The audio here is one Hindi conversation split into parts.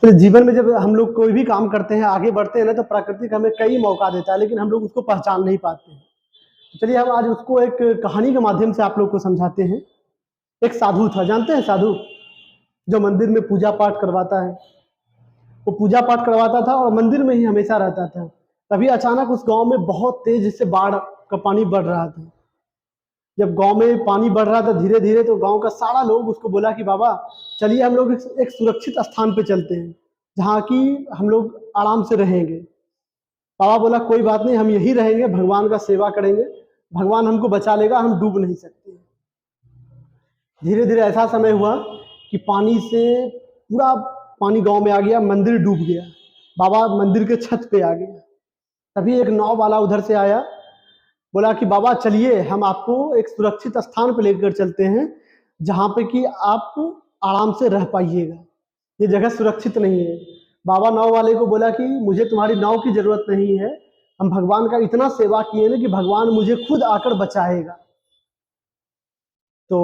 तो जीवन में जब हम लोग कोई भी काम करते हैं, आगे बढ़ते हैं ना, तो प्रकृति हमें कई मौका देता है, लेकिन हम लोग उसको पहचान नहीं पाते हैं। चलिए हम आज उसको एक कहानी के माध्यम से आप लोग को समझाते हैं। एक साधु था, जानते हैं साधु जो मंदिर में पूजा पाठ करवाता है। वो पूजा पाठ करवाता था और मंदिर में ही हमेशा रहता था। तभी अचानक उस गांव में बहुत तेज से बाढ़ का पानी बढ़ रहा था। जब गांव में पानी बढ़ रहा था धीरे धीरे, तो गांव का सारा लोग उसको बोला कि बाबा चलिए हम लोग एक सुरक्षित स्थान पे चलते हैं, जहाँ की हम लोग आराम से रहेंगे। बाबा बोला कोई बात नहीं, हम यही रहेंगे, भगवान का सेवा करेंगे, भगवान हमको बचा लेगा, हम डूब नहीं सकते। धीरे धीरे ऐसा समय हुआ कि पानी से पूरा पानी गांव में आ गया, मंदिर डूब गया। बाबा मंदिर के छत पे आ गया। तभी एक नाव वाला उधर से आया, बोला कि बाबा चलिए हम आपको एक सुरक्षित स्थान पर लेकर चलते हैं, जहाँ पे कि आप आराम से रह पाइएगा, ये जगह सुरक्षित नहीं है। बाबा नाव वाले को बोला कि मुझे तुम्हारी नाव की जरूरत नहीं है, हम भगवान का इतना सेवा किए ना कि भगवान मुझे खुद आकर बचाएगा। तो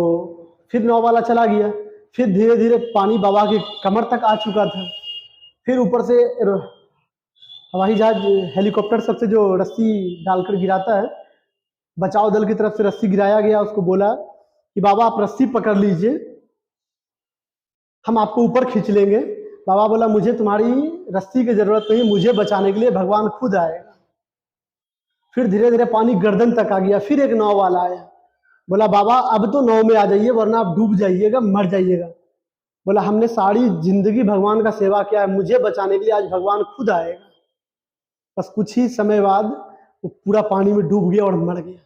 फिर नाव वाला चला गया। फिर धीरे धीरे पानी बाबा के कमर तक आ चुका था। फिर ऊपर से हवाई जहाज, हेलीकॉप्टर सबसे जो रस्सी डालकर गिराता है, बचाव दल की तरफ से रस्सी गिराया गया। उसको बोला कि बाबा आप रस्सी पकड़ लीजिए, हम आपको ऊपर खींच लेंगे। बाबा बोला मुझे तुम्हारी रस्सी की जरूरत नहीं, मुझे बचाने के लिए भगवान खुद आएगा। फिर धीरे धीरे पानी गर्दन तक आ गया। फिर एक नाव वाला आया, बोला बाबा अब तो नाव में आ जाइए, वरना आप डूब जाइएगा, मर जाइएगा। बोला हमने सारी जिंदगी भगवान का सेवा किया है, मुझे बचाने के लिए आज भगवान खुद आएगा। बस कुछ ही समय बाद वो पूरा पानी में डूब गया और मर गया।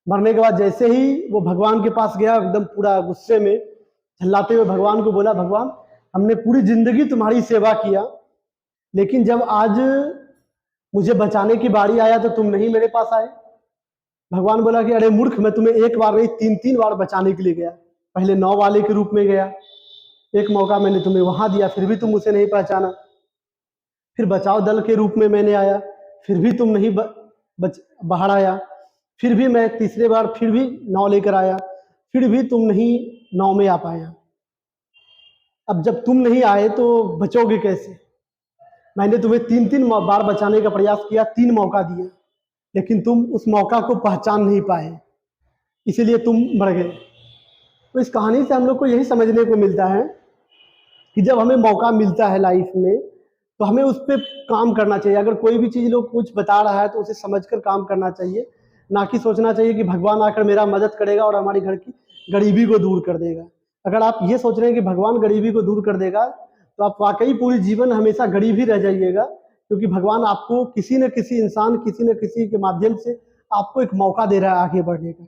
मरने के बाद जैसे ही वो भगवान के पास गया, एकदम पूरा गुस्से में झल्लाते हुए भगवान को बोला, भगवान हमने पूरी जिंदगी तुम्हारी सेवा किया, लेकिन जब आज मुझे बचाने की बारी आया तो तुम नहीं मेरे पास आए। भगवान बोला कि अरे मूर्ख, मैं तुम्हें एक बार नहीं 3-3 बार बचाने के लिए गया। पहले नाव वाले के रूप में गया, एक मौका मैंने तुम्हें वहां दिया, फिर भी तुम उसे नहीं पहचाना। फिर बचाव दल के रूप में मैंने आया, फिर भी तुम नहीं बाहर आया। फिर भी मैं तीसरे बार फिर भी नाव लेकर आया, फिर भी तुम नहीं नाव में आ पाया। अब जब तुम नहीं आए तो बचोगे कैसे? मैंने तुम्हें 3-3 बार बचाने का प्रयास किया, 3 मौका दिया, लेकिन तुम उस मौका को पहचान नहीं पाए, इसीलिए तुम मर गए। तो इस कहानी से हम लोग को यही समझने को मिलता है कि जब हमें मौका मिलता है लाइफ में, तो हमें उस पर काम करना चाहिए। अगर कोई भी चीज़ लोग कुछ बता रहा है तो उसे समझकर काम करना चाहिए, ना कि सोचना चाहिए कि भगवान आकर मेरा मदद करेगा और हमारी घर की गरीबी को दूर कर देगा। अगर आप ये सोच रहे हैं कि भगवान गरीबी को दूर कर देगा, तो आप वाकई पूरी जीवन हमेशा गरीब ही रह जाइएगा, क्योंकि भगवान आपको किसी न किसी इंसान, किसी न किसी के माध्यम से आपको एक मौका दे रहा है आगे बढ़ने का।